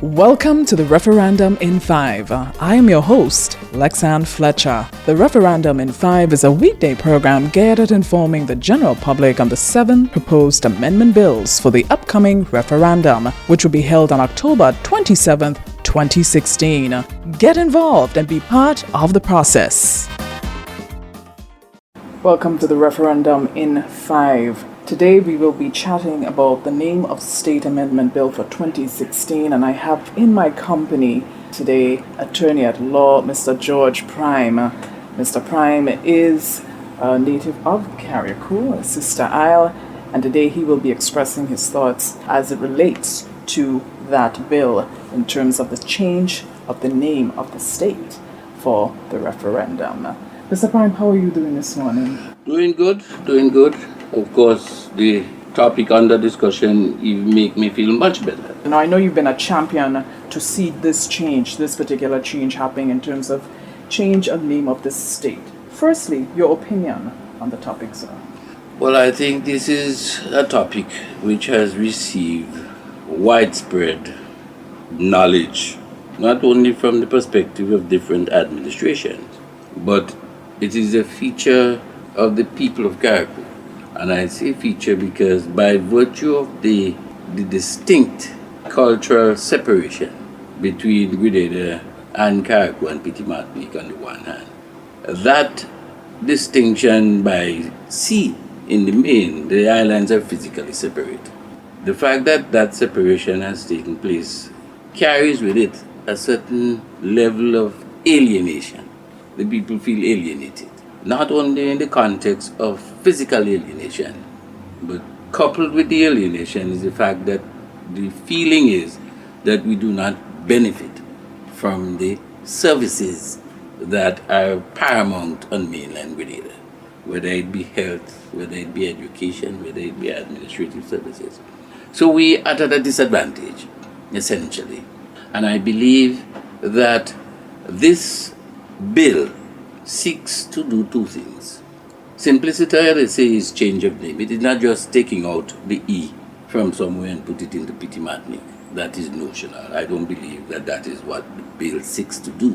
Welcome to the Referendum in 5. I am your host, Lexanne Fletcher. The Referendum in 5 is a weekday program geared at informing the general public on the 7 proposed amendment bills for the upcoming referendum, which will be held on October 27, 2016. Get involved and be part of the process. Welcome to the Referendum in 5. Today we will be chatting about the Name of State Amendment Bill for 2016, and I have in my company today Attorney at Law, Mr. George Prime. Mr. Prime is a native of Carriacou, Sister Isle, and today he will be expressing his thoughts as it relates to that bill in terms of the change of the name of the state for the referendum. Mr. Prime, how are you doing this morning? Doing good. Of course, the topic under discussion make me feel much better. Now, I know you've been a champion to see this particular change happening in terms of change of name of the state. Firstly, your opinion on the topic, sir. Well, I think this is a topic which has received widespread knowledge, not only from the perspective of different administrations, but it is a feature of the people of Carriacou. And I say feature because by virtue of the distinct cultural separation between Grenada and Carriacou and Petit Martinique on the one hand, that distinction by sea in the main, the islands are physically separate. The fact that that separation has taken place carries with it a certain level of alienation. The people feel alienated, not only in the context of physical alienation, but coupled with the alienation is the fact that the feeling is that we do not benefit from the services that are paramount on mainland Grenada, whether it be health, whether it be education, whether it be administrative services. So we are at a disadvantage, essentially. And I believe that this bill seeks to do two things. Simplicity, they say, is change of name. It is not just taking out the E from somewhere and put it into Petit Martinique. That is notional. I don't believe that that is what the bill seeks to do.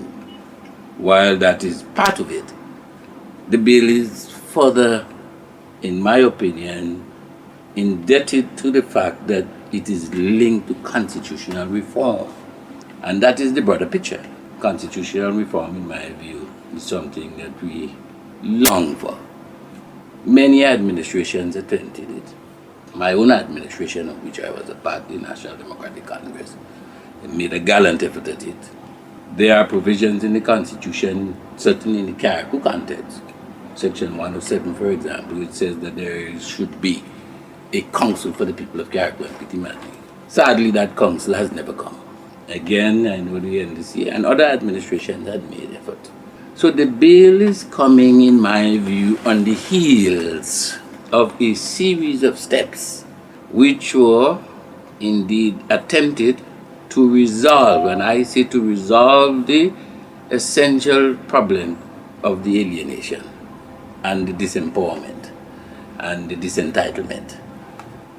While that is part of it, the bill is further, in my opinion, indebted to the fact that it is linked to constitutional reform. And that is the broader picture. Constitutional reform, in my view, is something that we long for. Many administrations attempted it. My own administration, of which I was a part, the National Democratic Congress, made a gallant effort at it. There are provisions in the Constitution, certainly in the Carriacou context. Section 107, for example, which says that there should be a council for the people of Carriacou and Petit Martinique. Sadly, that council has never come. Again, I know the NDC and other administrations had made effort. So the bill is coming, in my view, on the heels of a series of steps which were indeed attempted to resolve, and I say to resolve, the essential problem of the alienation and the disempowerment and the disentitlement.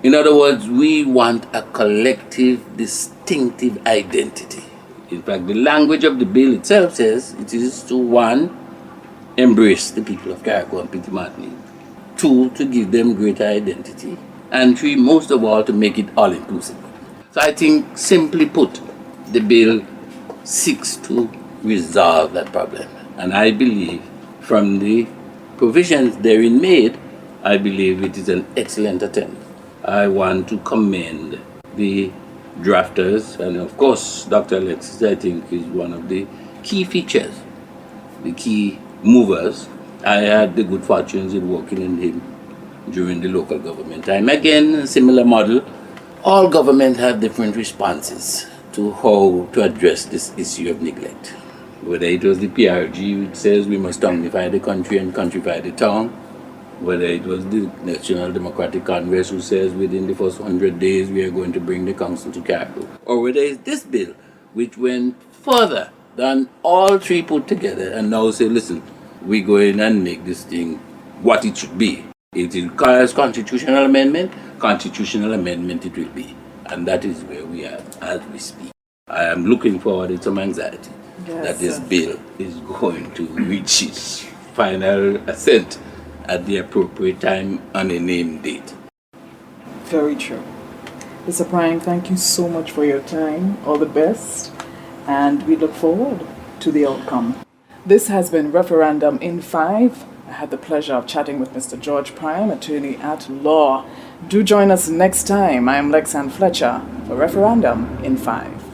In other words, we want a collective, distinctive identity. In fact, the language of the bill itself says it is to, 1, embrace the people of Carriacou and Petit Martinique, 2, to give them greater identity, and 3, most of all, to make it all-inclusive. So I think, simply put, the bill seeks to resolve that problem. And I believe, from the provisions therein made, I believe it is an excellent attempt. I want to commend the drafters, and of course Dr. Alexis, I think, is one of the key features, the key movers. I had the good fortunes in working in him during the local government time. Again, a similar model. All governments have different responses to how to address this issue of neglect. Whether it was the PRG, which says we must townify the country and countrify the town, whether it was the National Democratic Congress who says within the first 100 days we are going to bring the council to Carriacou, or whether it's this bill which went further than all three put together and now say, listen, we go in and make this thing what it should be. It requires constitutional amendment it will be. And that is where we are as we speak. I am looking forward with some anxiety that Yes, this bill is going to reach its final assent at the appropriate time on a name date. very true. Mr. Prime, thank you so much for your time. All the best, and we look forward to the outcome. This has been Referendum in 5. I had the pleasure of chatting with Mr. George Prime, attorney at law. Do join us next time. I am Lexanne Fletcher for Referendum in 5.